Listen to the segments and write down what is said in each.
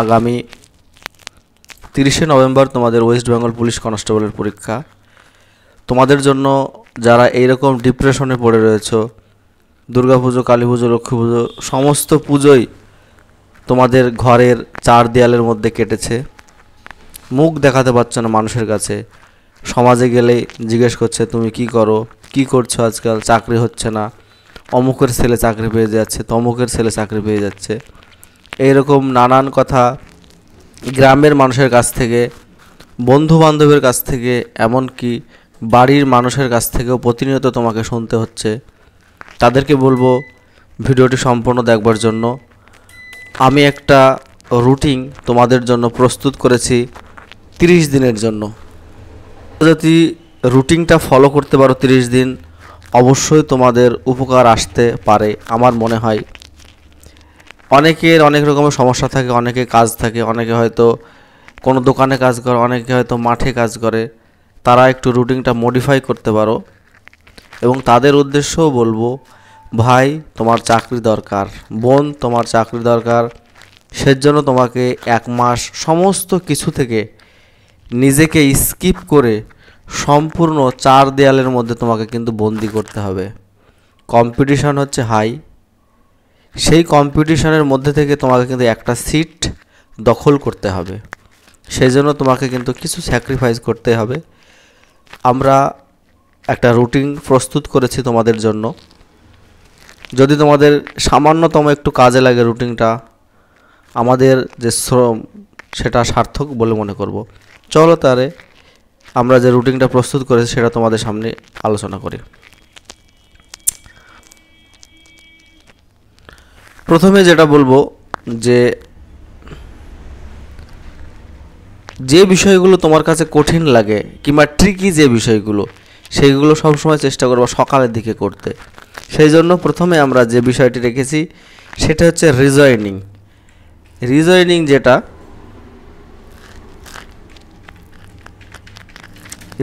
আগামী 30শে নভেম্বর তোমাদের West Bengal police কনস্টেবলের পরীক্ষা। তোমাদের জন্য যারা এইরকম ডিপ্রেশনে পড়ে রয়েছো, দুর্গাপুজো, কালী পুজো, লক্ষ্মী পুজো সমস্ত পুজোই তোমাদের ঘরের চার দেয়ালের মধ্যে কেটেছে, মুখ দেখাতে পারছো না মানুষের কাছে, সমাজে গেলেই জিজ্ঞেস করছে তুমি কি করো, কি করছো আজকাল, চাকরি হচ্ছে না, অমুকের ছেলে চাকরি পেয়ে যাচ্ছে, তমুকের ছেলে চাকরি পেয়ে যাচ্ছে, এইরকম নানান কথা গ্রামের মানুষের কাছ থেকে, বন্ধু বান্ধবের কাছ থেকে, এমনকি বাড়ির মানুষের কাছ থেকেও প্রতিনিয়ত তোমাকে শুনতে হচ্ছে। তাদেরকে বলবো ভিডিওটি সম্পূর্ণ দেখবার জন্য। আমি একটা রুটিন তোমাদের জন্য প্রস্তুত করেছি 30 দিনের জন্য। যদি রুটিনটা ফলো করতে পারো 30 দিন, অবশ্যই তোমাদের উপকার আসতে পারে আমার মনে হয়। অনেকের অনেক রকমের সমস্যা থাকে, অনেকে কাজ থাকে, অনেকে হয়তো কোনো দোকানে কাজ করে, অনেকে হয়তো মাঠে কাজ করে। তারা একটু রুটিনটা মডিফাই করতে পারো। এবং তাদের উদ্দেশ্যও বলবো, ভাই তোমার চাকরি দরকার, বোন তোমার চাকরি দরকার, সেজন্য তোমাকে 1 মাস সমস্ত কিছু থেকে নিজেকে স্কিপ করে সম্পূর্ণ 4 দেয়ালের মধ্যে তোমাকে কিন্তু বন্দি করতে হবে। কম্পিটিশান হচ্ছে হাই, সেই কম্পিটিশানের মধ্যে থেকে তোমাকে কিন্তু একটা সিট দখল করতে হবে। সেই জন্য তোমাকে কিন্তু কিছু স্যাক্রিফাইস করতে হবে। আমরা একটা রুটিন প্রস্তুত করেছি তোমাদের জন্য। যদি তোমাদের সামান্যতম একটু কাজে লাগে রুটিনটা, আমাদের যে শ্রম সেটা সার্থক বলে মনে করব। চলো তারে আমরা যে রুটিনটা প্রস্তুত করেছি সেটা তোমাদের সামনে আলোচনা করি। প্রথমে যেটা বলবো যে বিষয়গুলো তোমার কাছে কঠিন লাগে কিংবা ট্রিকি যে বিষয়গুলো, সেইগুলো সবসময় চেষ্টা করবো সকালের দিকে করতে। সেই জন্য প্রথমে আমরা যে বিষয়টি রেখেছি সেটা হচ্ছে রিজয়নিং।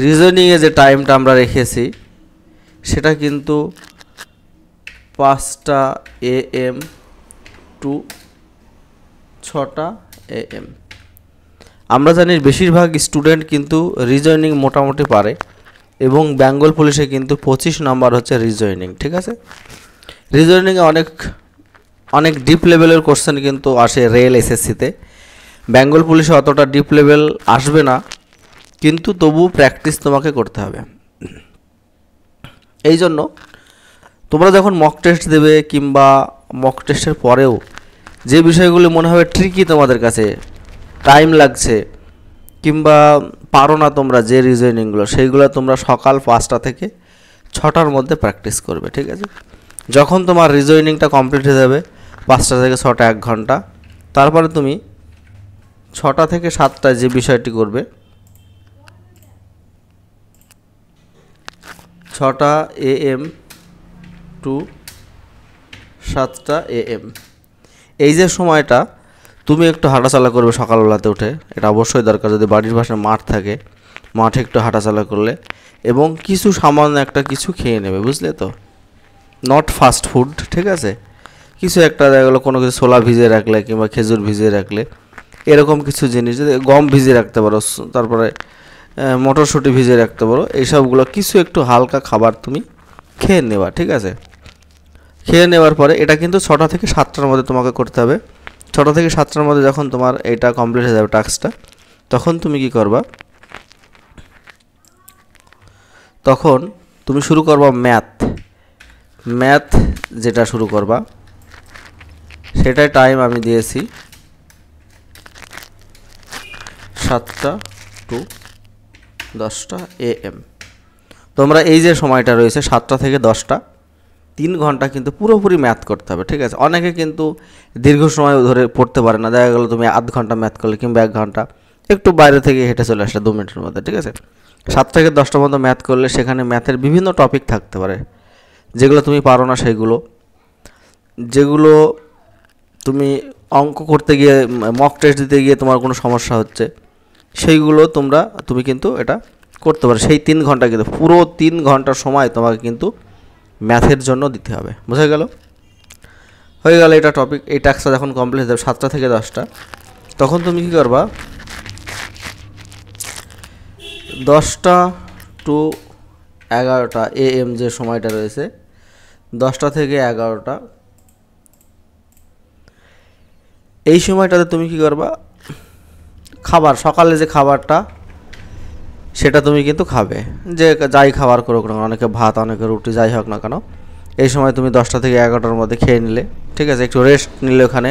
রিজয়নিংয়ে যে টাইমটা আমরা রেখেছি সেটা কিন্তু 5টা AM টু 6টা AM। আমরা জানি বেশিরভাগ স্টুডেন্ট কিন্তু রিজয়নিং মোটামুটি পারে, এবং বেঙ্গল পুলিশে কিন্তু 25 নম্বর হচ্ছে রিজয়নিং। ঠিক আছে, রিজয়নিংয়ে অনেক ডিপ লেভেলের কোশ্চেন কিন্তু আসে রেল এসএসসিতে। বেঙ্গল পুলিশে অতটা ডিপ লেভেল আসবে না, কিন্তু তবু প্র্যাকটিস তোমাকে করতে হবে। এই জন্য তোমরা যখন মক টেস্ট দেবে কিংবা মক টেস্টের পরেও যে বিষয়গুলো মনে হবে ট্রিকি, তোমাদের কাছে টাইম লাগছে কিংবা পারো না তোমরা যে রিজনিংগুলো, সেইগুলো তোমরা সকাল 5টা থেকে 6টার মধ্যে প্র্যাকটিস করবে। ঠিক আছে, যখন তোমার রিজনিংটা কমপ্লিট হয়ে যাবে 5টা থেকে 6টা 1 ঘন্টা, তারপরে তুমি 6টা থেকে 7টায় যে বিষয়টি করবে, 6টা AM টু 7টা AM, এই যে সময়টা তুমি একটু হাঁটাচলা করবে সকালবেলাতে উঠে। এটা অবশ্যই দরকার। যদি বাড়ির পাশে মাঠ থাকে, মাঠে একটু হাঁটাচলা করলে এবং কিছু সামান্য একটা কিছু খেয়ে নেবে, বুঝলে তো, নট ফাস্ট ফুড। ঠিক আছে, কিছু একটা দেখা গেলো কোনো কিছু ছোলা ভিজিয়ে রাখলে কিংবা খেজুর ভিজিয়ে রাখলে, এরকম কিছু জিনিস, যদি গম ভিজিয়ে রাখতে পারো, তারপরে মটরশুঁটি ভিজিয়ে রাখতে পারো, এইসবগুলো কিছু একটু হালকা খাবার তুমি খেয়ে নেবা। ঠিক আছে, খেয়ে নেওয়ার পরে এটা কিন্তু 6টা থেকে 7টার মধ্যে তোমাকে করতে হবে। 6টা থেকে 7টার মধ্যে যখন তোমার এটা কমপ্লিট হয়ে যাবে টাস্কটা, তখন তুমি কি করবা, তখন তুমি শুরু করবা ম্যাথ যেটা শুরু করবা, সেটাই টাইম আমি দিয়েছি 7টা টু 10টা AM। তোমরা এই যে সময়টা রয়েছে 7টা থেকে 10টা, 3 ঘন্টা কিন্তু পুরোপুরি ম্যাথ করতে হবে। ঠিক আছে, অনেকে কিন্তু দীর্ঘ সময় ধরে পড়তে পারে না, দেখা গেলো তুমি আধ ঘন্টা ম্যাথ করলে কিংবা 1 ঘন্টা, একটু বাইরে থেকে হেঁটে চলে আসলে 2 মিনিটের মধ্যে। ঠিক আছে, 7 থেকে 10টার মতো ম্যাথ করলে সেখানে ম্যাথের বিভিন্ন টপিক থাকতে পারে, যেগুলো তুমি পারো না, সেইগুলো যেগুলো তুমি অঙ্ক করতে গিয়ে, মক টেস্ট দিতে গিয়ে তোমার কোনো সমস্যা হচ্ছে, সেইগুলো তুমি কিন্তু এটা করতে পারো। সেই 3 ঘন্টা কিন্তু পুরো 3 ঘন্টার সময় তোমাকে কিন্তু ম্যাথের জন্য দিতে হবে। বোঝা গেল? হয়ে গেল এটা টপিক। এই টাস্কটা যখন কমপ্লিট হয়ে যাবে 7টা থেকে 10টা, তখন তুমি কি করবা, 10টা টু 11টা AM যে সময়টা রয়েছে, 10টা থেকে 11টা, এই সময়টাতে তুমি কি করবা, খাবার, সকালে যে খাবারটা সেটা তুমি কিন্তু খাবে, যে যাই খাবার করুক না, অনেকে ভাত, অনেকে রুটি, যাই হোক না কেন, এই সময় তুমি 10টা থেকে 11টার মধ্যে খেয়ে নিলে, ঠিক আছে। একটু রেস্ট নিলে, ওখানে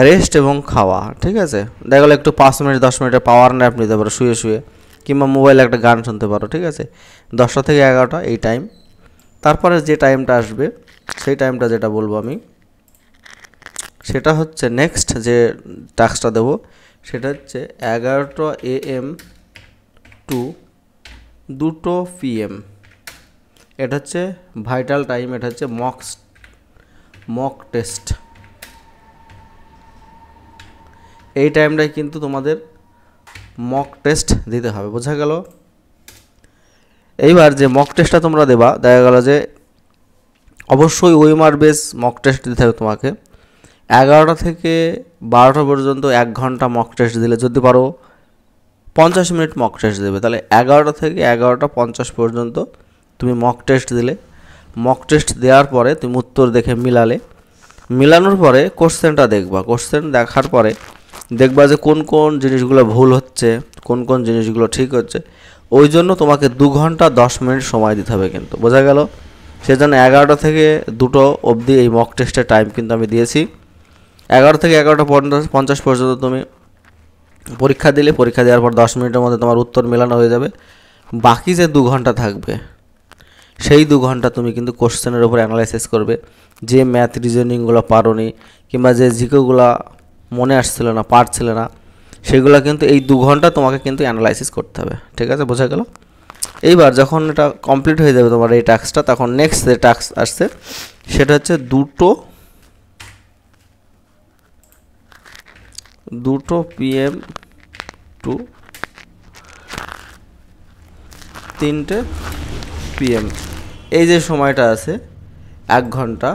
রেস্ট এবং খাওয়া, ঠিক আছে। দেখা গেলো একটু 5 মিনিট 10 মিনিটের পাওয়ার ন্যাপ নিতে পারো শুয়ে শুয়ে, কিংবা মোবাইলে একটা গান শুনতে পারো, ঠিক আছে। 10টা থেকে 11টা এই টাইম। তারপরে যে টাইমটা আসবে, সেই টাইমটা যেটা বলবো আমি, সেটা হচ্ছে নেক্সট যে টাস্কটা দেবো, সেটা হচ্ছে 11টা AM টু 2টো PM। এটা হচ্ছে ভাইটাল টাইম, এটা হচ্ছে মক টেস্ট। এই টাইমটাই কিন্তু তোমাদের মক টেস্ট দিতে হবে, বোঝা গেল। এইবার যে মক টেস্টটা তোমরা দেবা, দেখা গেল যে অবশ্যই ওএমআর বেস মক টেস্ট দিতে হবে তোমাকে। 11টা থেকে 12টা পর্যন্ত 1 ঘন্টা মক টেস্ট দিলে, যদি পারো 50 মিনিট মক টেস্ট দেবে, তাহলে 11টা থেকে 11:50 পর্যন্ত তুমি মক টেস্ট দিলে। মক টেস্ট দেওয়ার পরে তুমি উত্তর দেখে মিলানোর পরে কোশ্চেনটা দেখবা। কোশ্চেন দেখার পরে দেখবা যে কোন কোন জিনিসগুলো ভুল হচ্ছে, কোন কোন জিনিসগুলো ঠিক হচ্ছে। ওই জন্য তোমাকে 2 ঘন্টা 10 মিনিট সময় দিতে হবে, কিন্তু বোঝা গেল। সেজন্য 11টা থেকে 2টো অবধি এই মক টেস্টের টাইম কিন্তু আমি দিয়েছি। 11 থেকে 11:50 পর্যন্ত তুমি পরীক্ষা দিলে, পরীক্ষা দেওয়ার পর 10 মিনিটের মধ্যে তোমার উত্তর মেলানো হয়ে যাবে। বাকি যে 2 ঘন্টা থাকবে, সেই 2 ঘন্টা তুমি কিন্তু কোশ্চেনের উপর অ্যানালাইসিস করবে। যে ম্যাথ রিজনিংগুলো পারোনি, কিংবা যে জিকেগুলো মনে আসছিল না, পারছিলে না, সেগুলো কিন্তু এই 2 ঘন্টা তোমাকে কিন্তু অ্যানালাইসিস করতে হবে, ঠিক আছে, বোঝা গেল। এইবার যখন এটা কমপ্লিট হয়ে যাবে তোমার এই টাস্কটা, তখন নেক্সট যে টাস্ক আসছে সেটা হচ্ছে 2টো PM টু 3টে PM। এই যে সময়টা আছে 1 ঘন্টা,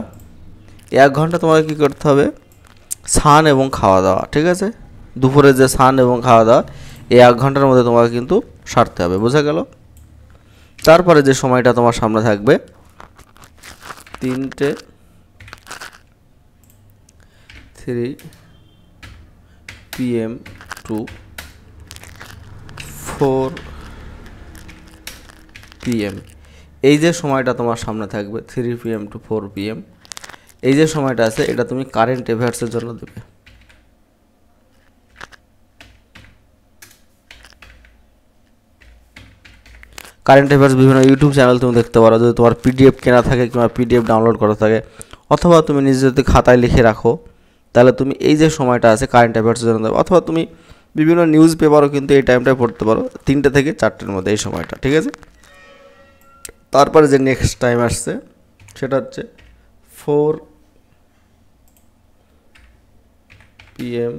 এই 1 ঘন্টা তোমাকে কী করতে হবে, স্নান এবং খাওয়া দাওয়া, ঠিক আছে। দুপুরে যে স্নান এবং খাওয়া দাওয়া, এই 1 ঘন্টার মধ্যে তোমাকে কিন্তু সারতে হবে, বোঝা গেল। তারপরে যে সময়টা তোমার সামনে থাকবে, 3 PM টু 4 PM। এই যে সময়টা তোমার সামনে থাকবে 3 PM টু 4 PM, এই যে সময়টা আছে, এটা তুমি কারেন্ট অ্যাফেয়ার্সের জন্য দেবে। কারেন্ট অ্যাফেয়ার্স বিভিন্ন ইউটিউব চ্যানেল তুমি দেখতে পারো, যদি তোমার PDF কেনা থাকে কিংবা PDF ডাউনলোড করা থাকে, অথবা তুমি নিজে যদি খাতায় লিখে রাখো, তাহলে তুমি এই যে সময়টা আছে কারেন্ট অ্যাফেয়ার্সের জন্য দেবে। অথবা তুমি বিভিন্ন নিউজ পেপারও কিন্তু এই টাইমটায় পড়তে পারো, 3টে থেকে 4টের মধ্যে এই সময়টা, ঠিক আছে। তারপরে যে নেক্সট টাইম আসছে সেটা হচ্ছে 4 PM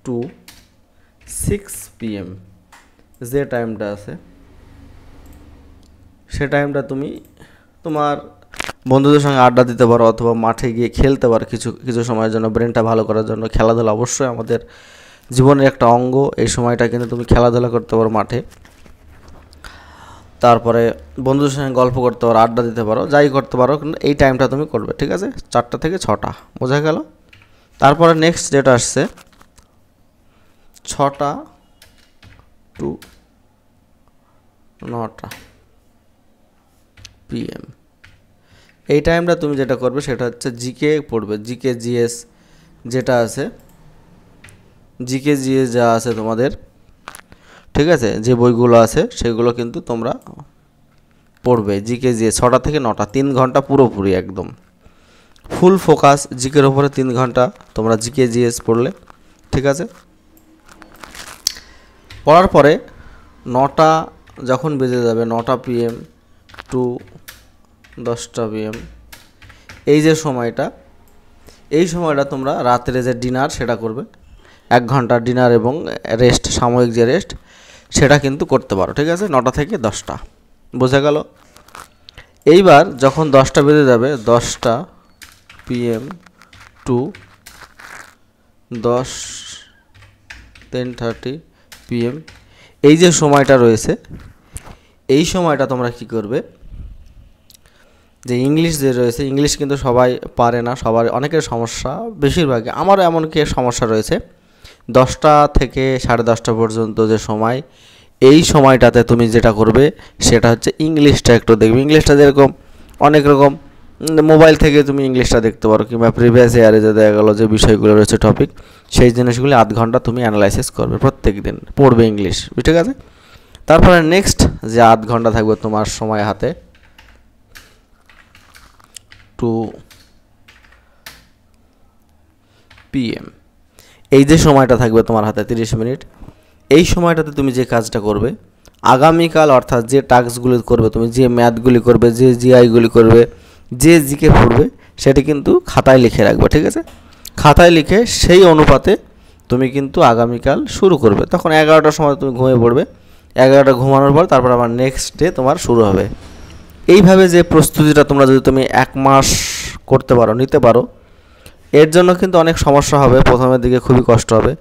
টু 6 PM। যে টাইমটা আছে, সে টাইমটা তুমি তোমার বন্ধুদের সঙ্গে আড্ডা দিতে পারো, অথবা মাঠে গিয়ে খেলতে পারো কিছু কিছু সময়ের জন্য, ব্রেনটা ভালো করার জন্য। খেলাধুলা অবশ্যই আমাদের জীবনের একটা অঙ্গ, এই সময়টা কিন্তু তুমি খেলাধুলা করতে পারো মাঠে। তারপরে বন্ধুদের সঙ্গে গল্প করতে পারো, আড্ডা দিতে পারো, যাই করতে পারো, কিন্তু এই টাইমটা তুমি করবে, ঠিক আছে, 4টা থেকে 6টা, বোঝা গেল। তারপরে নেক্সট যেটা আসছে 6টা টু 9টা PM। এই টাইমটা তুমি যেটা করবে সেটা হচ্ছে জিকে পড়বে, জিকে জিএস যেটা আছে, জিকে জিএস যা আছে তোমাদের, ঠিক আছে, যে বইগুলো আছে সেগুলো কিন্তু তোমরা পড়বে। জিকে জিএস 6টা থেকে 9টা, 3 ঘন্টা পুরোপুরি একদম ফুল ফোকাস জিকের ওপরে। 3 ঘন্টা তোমরা জিকে জিএস পড়লে, ঠিক আছে। পড়ার পরে 9টা যখন বেজে যাবে, 9টা PM টু 10টা PM, এই যে সময়টা, এই সময়টা তোমরা রাত্রে যে ডিনার সেটা করবে। 1 ঘন্টা ডিনার এবং রেস্ট, সাময়িক যে রেস্ট, সেটা কিন্তু করতে পারো, ঠিক আছে, 9টা থেকে 10টা, বোঝা গেল। এইবার যখন 10টা বেজে যাবে, 10টা PM টু 10 10:30 PM এই যে সময়টা রয়েছে, এই সময়টা তোমরা কি করবে, যে ইংলিশ যে রয়েছে, ইংলিশ কিন্তু সবাই পারে না, সবার অনেকের সমস্যা, বেশিরভাগই আমারও এমনকি সমস্যা রয়েছে। 10টা থেকে 10:30 পর্যন্ত যে সময়, এই সময়টাতে তুমি যেটা করবে সেটা হচ্ছে ইংলিশটা একটু দেখবে। ইংলিশটা যেরকম অনেক রকম মোবাইল থেকে তুমি ইংলিশটা দেখতে পারো, কিংবা প্রিভিয়াস ইয়ারে যে দেখা গেলো যে বিষয়গুলো রয়েছে টপিক, সেই জিনিসগুলি আধ ঘন্টা তুমি অ্যানালাইসিস করবে, প্রত্যেক দিন পড়বে ইংলিশ, ঠিক আছে। তারপরে নেক্সট যে আধ ঘন্টা থাকবে তোমার সময় হাতে, 2 PM এই যে সময়টা থাকবে তোমার হাতে 30 মিনিট, এই সময়টাতে তুমি যে কাজটা করবে, আগামীকাল অর্থাৎ যে টাস্কগুলি করবে, তুমি যে ম্যাথগুলি করবে, যে জিআইগুলি করবে, যে জিকে পড়বে, সেটি কিন্তু খাতায় লিখে রাখবে, ঠিক আছে। খাতায় লিখে সেই অনুপাতে তুমি কিন্তু আগামীকাল শুরু করবে। তখন 11টার সময় তুমি ঘুমিয়ে পড়বে, 11টা ঘুমানোর পর তারপর আবার নেক্সট ডে তোমার শুরু হবে। এইভাবে যে প্রস্তুতিটা তোমরা যদি তুমি 1 মাস করতে পারো, নিতে পারো, এর জন্য কিন্তু অনেক সমস্যা হবে, প্রথমের দিকে খুবই কষ্ট হবে।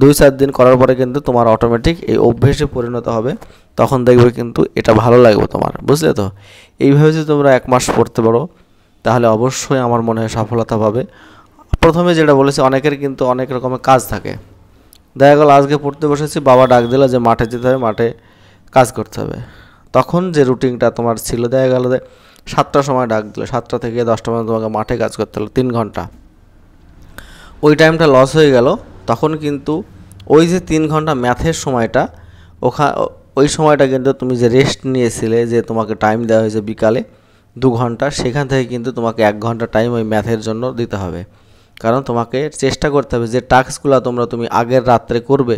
2-4 দিন করার পরে কিন্তু তোমার অটোমেটিক এই অভ্যেসে পরিণত হবে, তখন দেখবে কিন্তু এটা ভালো লাগবে তোমার, বুঝলে তো। এইভাবে যদি তোমরা 1 মাস পড়তে পারো, তাহলে অবশ্যই আমার মনে হয় সফলতা পাবে। প্রথমে যেটা বলেছি, অনেকের কিন্তু অনেক রকমের কাজ থাকে। দেখা গেল আজকে পড়তে বসেছি, বাবা ডাক দিল যে মাঠে যেতে হবে, মাঠে কাজ করতে হবে। তখন যে রুটিনটা তোমার ছিল, দেখা গেল যে 7টার সময় ডাক দিল, 7টা থেকে 10টা পর্যন্ত তোমাকে মাঠে কাজ করতে হলো 3 ঘন্টা, ওই টাইমটা লস হয়ে গেল। তখন কিন্তু ওই যে 3 ঘন্টা ম্যাথের সময়টা, ওই সময়টা কিন্তু তুমি যে রেস্ট নিয়েছিলে, যে তোমাকে টাইম দেওয়া হয়েছে বিকালে 2 ঘন্টা, সেখান থেকে কিন্তু তোমাকে 1 ঘন্টা টাইম ওই ম্যাথের জন্য দিতে হবে। কারণ তোমাকে চেষ্টা করতে হবে যে টাস্কগুলো তুমি আগের রাত্রে করবে,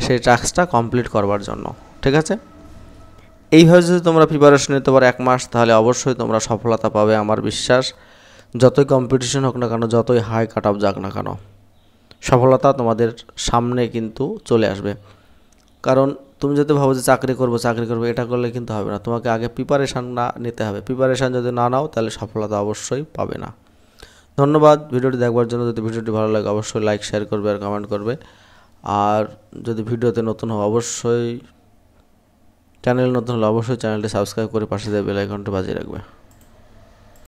সেই টাস্কটা কমপ্লিট করবার জন্য, ঠিক আছে। এইভাবে যদি তোমরা প্রিপারেশন নিতে পারো 1 মাস, তাহলে অবশ্যই তোমরা সফলতা পাবে, আমার বিশ্বাস। যতই কম্পিটিশন হোক না কেন, যতই হাই কাট অফ যাক না কেন, সফলতা তোমাদের সামনে কিন্তু চলে আসবে। কারণ তুমি যদি ভাবো যে চাকরি করবো, এটা করলে কিন্তু হবে না, তোমাকে আগে প্রিপারেশান নিতে হবে। প্রিপারেশান যদি না নাও, তাহলে সফলতা অবশ্যই পাবে না। ধন্যবাদ ভিডিওটি দেখবার জন্য। যদি ভিডিওটি ভালো লাগে অবশ্যই লাইক, শেয়ার করবে আর কমেন্ট করবে। আর যদি ভিডিওতে নতুন হও, অবশ্যই চ্যানেল নতুন হলে অবশ্যই চ্যানেলটি সাবস্ক্রাইব করে পাশে দিয়ে বেল আইকনটি বাজিয়ে রাখবে।